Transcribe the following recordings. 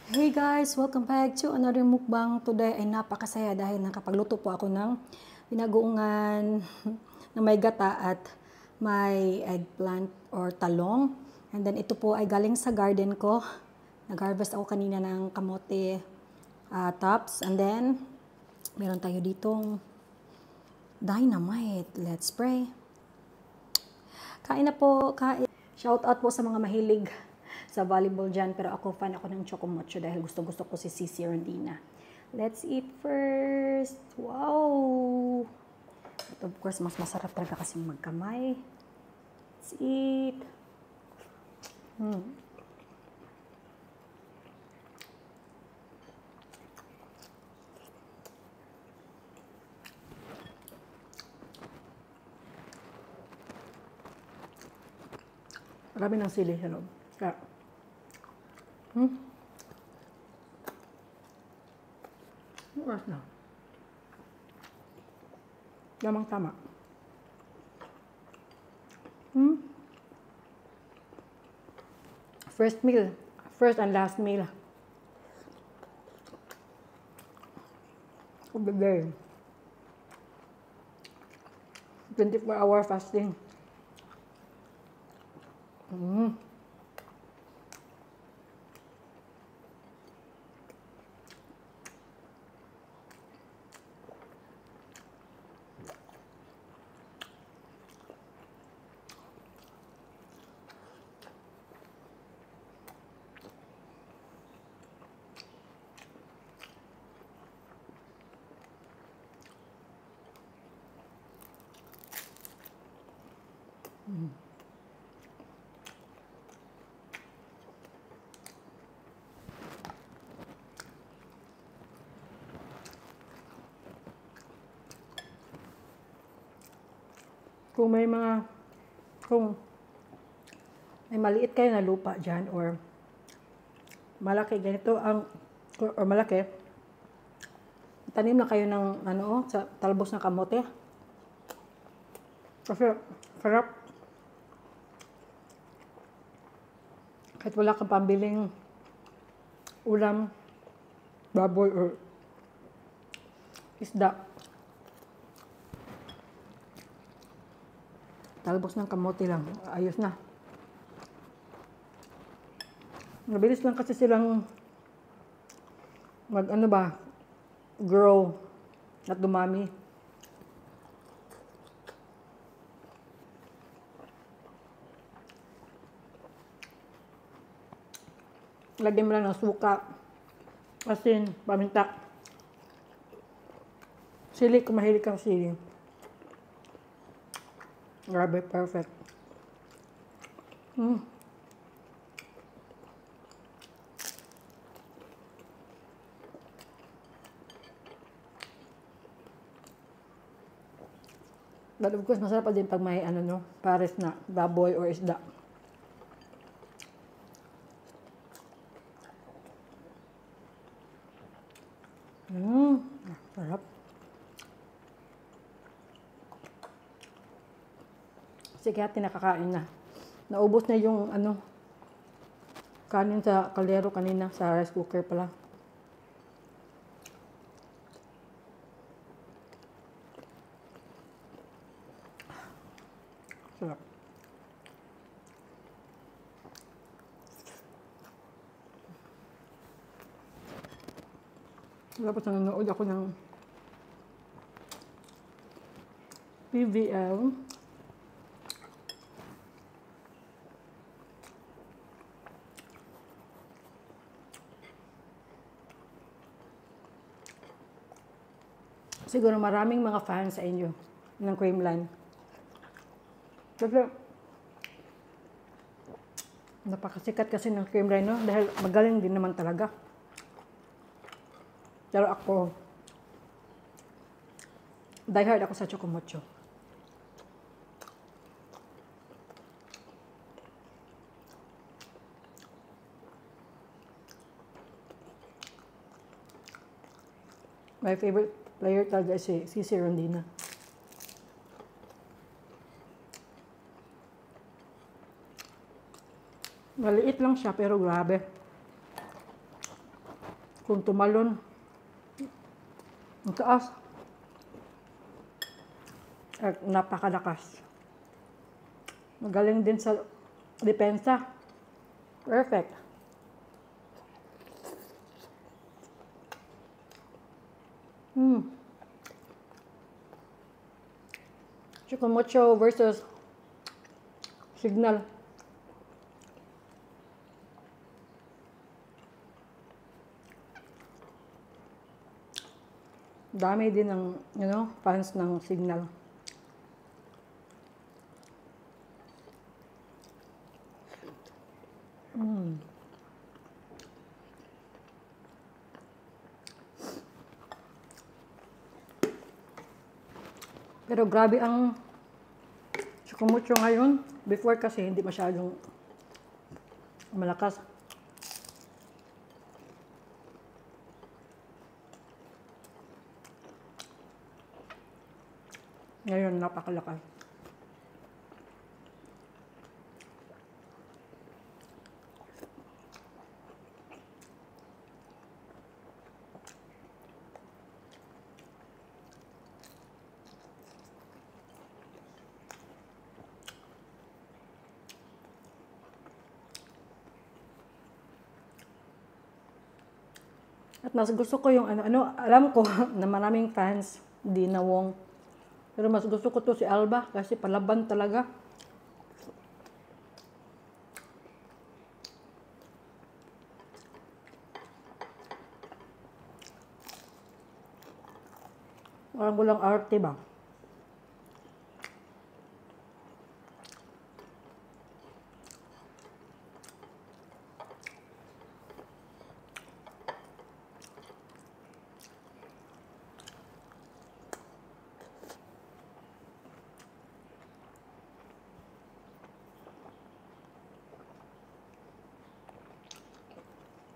Hey guys! Welcome back to another mukbang. Today ay napakasaya dahil nakapagluto po ako ng pinagoongan na may gata at may eggplant or talong. And then ito po ay galing sa garden ko. Nag-harvest ako kanina ng kamote tops. And then meron tayo ditong dynamite. Let's pray. Kain na po, kain. Shout out po sa mga mahilig sa volleyball dyan, pero ako fan ako ng chocomocho dahil gusto ko si Cici Rondina. Let's eat first. Wow! But of course, mas masarap talaga kasi magkamay. Let's eat. Marami ng sili sa loob. Kaya, oras na. Lamang tama. First meal. First and last meal of the day. 24-hour fasting. Kung may maliit kayo na lupa dyan or malaki ganito or malaki, tanim na kayo ng sa talbos ng kamote. Kasi sarap. Kahit wala kang pambiling ulam, baboy or isda. Talbos ng kamote lang. Ayos na. Mabilis lang kasi silang grow at dumami. Lagyan mo lang ng suka, asin, paminta. Sili, kung mahilig kang sili. Grabe, perfect. But of course, masarap pa din pag may pares na baboy or isda. Sarap. Kasi kaya tinakakain na. Naubos na yung kanin sa kaldero kanina sa rice cooker pala. Sarap. Tapos nanonood ako ng PVL. Siguro maraming mga fans sa inyo ng Creamline. Kasi napakasikat kasi ng Creamline, no? Dahil magaling din naman talaga. Pero ako, diehard ako sa chocomocho. My favorite player talaga si Cici Rondina. Maliit lang siya pero grabe. kung tumalon. Ang taas. At napakalakas. Magaling din sa depensa. Perfect. Chikumocho versus Signal. Dami din ng, fans ng Signal. Pero grabe ang Chikumocho ngayon. Before kasi hindi masyadong malakas. Ngayon, napakalakas. At mas gusto ko yung alam ko na maraming fans, Dina Wong. Pero mas gusto ko to si Alba kasi palaban talaga. Walang arte ba?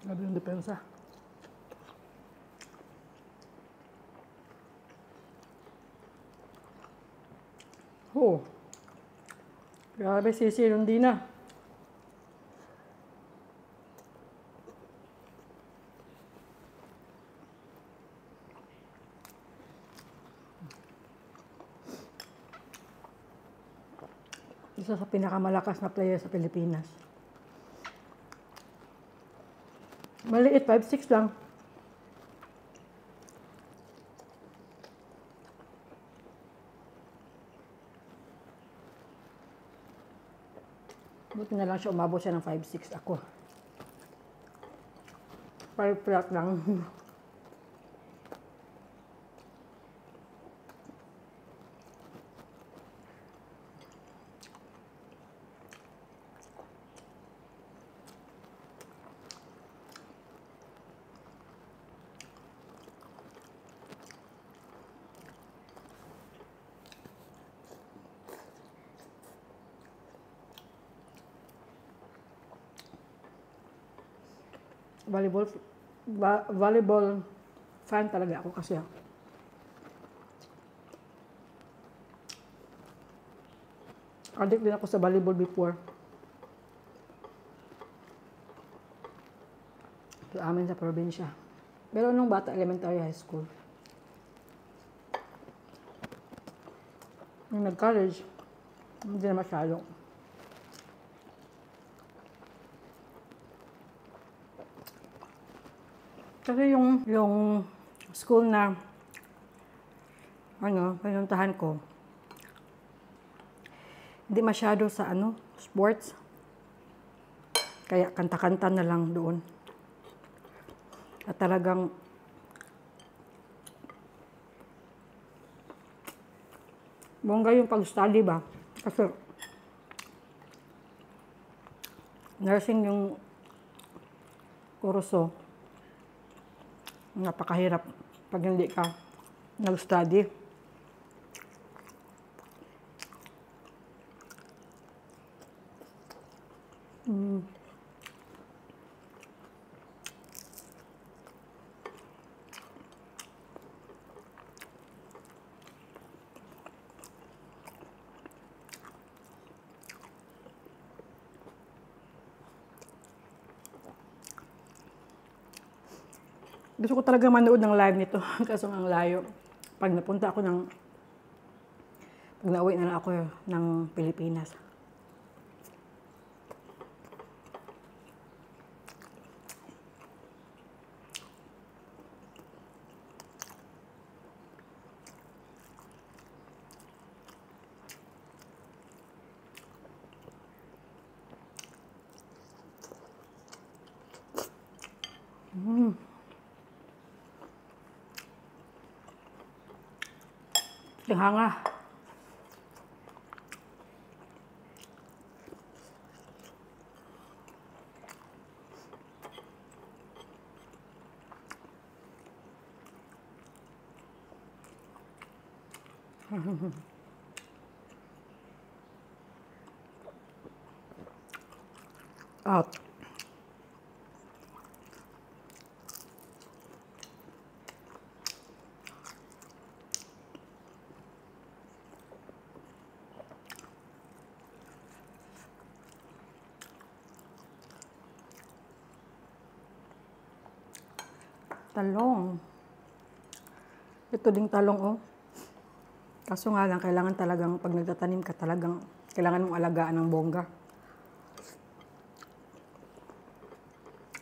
Grabe yung depensa. Oh. Grabe sisi yung Dina. Isa sa pinakamalakas na player sa Pilipinas. Maliit, 5'6" lang. Buti na lang siya, umabot siya ng 5'6". Ako 5 flat lang. Volleyball fan talaga ako kasi. Addict din ako sa volleyball before. Sa amin sa probinsya. Pero nung bata, elementary, high school. Nung nag-college, hindi na masyado. Kasi yung school na pinuntahan ko, hindi masyado sa sports. Kaya kanta-kanta na lang doon. At talagang bongga yung pag-study ba? Kasi nursing yung kurso. Napakahirap pag hindi ka nag-study. Gusto ko talaga manood ng live nito. Kaso ang layo. Pag nauwi na lang ako ng Pilipinas. Hanga. Out. Talong. Ito ding talong, oh. Kaso nga lang, kailangan talagang, pag nagtatanim ka, talagang kailangan mong alagaan ng bongga.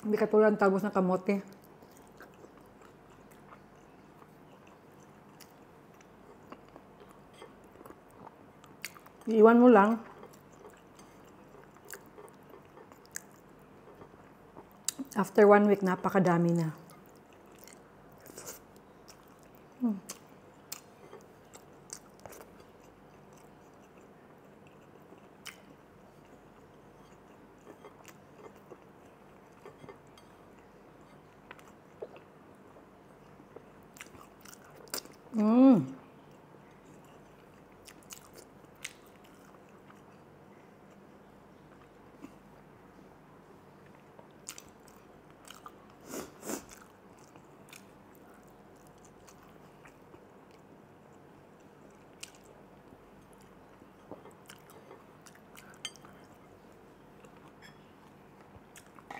Hindi katulad ng talbos ng kamote. Iiwan mo lang. After 1 week, napakadami na.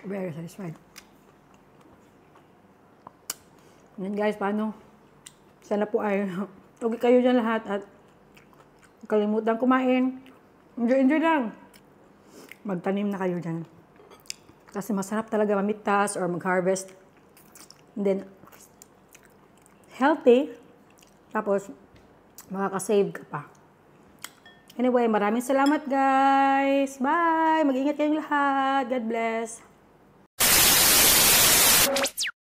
Very satisfied. Yan guys, paano? Sana po ay okay kayo dyan lahat at huwag kalimutan kumain. Enjoy lang. Magtanim na kayo dyan. Kasi masarap talaga mamitas or mag-harvest. And then, healthy. Tapos, makakasave ka pa. Anyway, maraming salamat guys. Bye! Mag-ingat kayong lahat. God bless.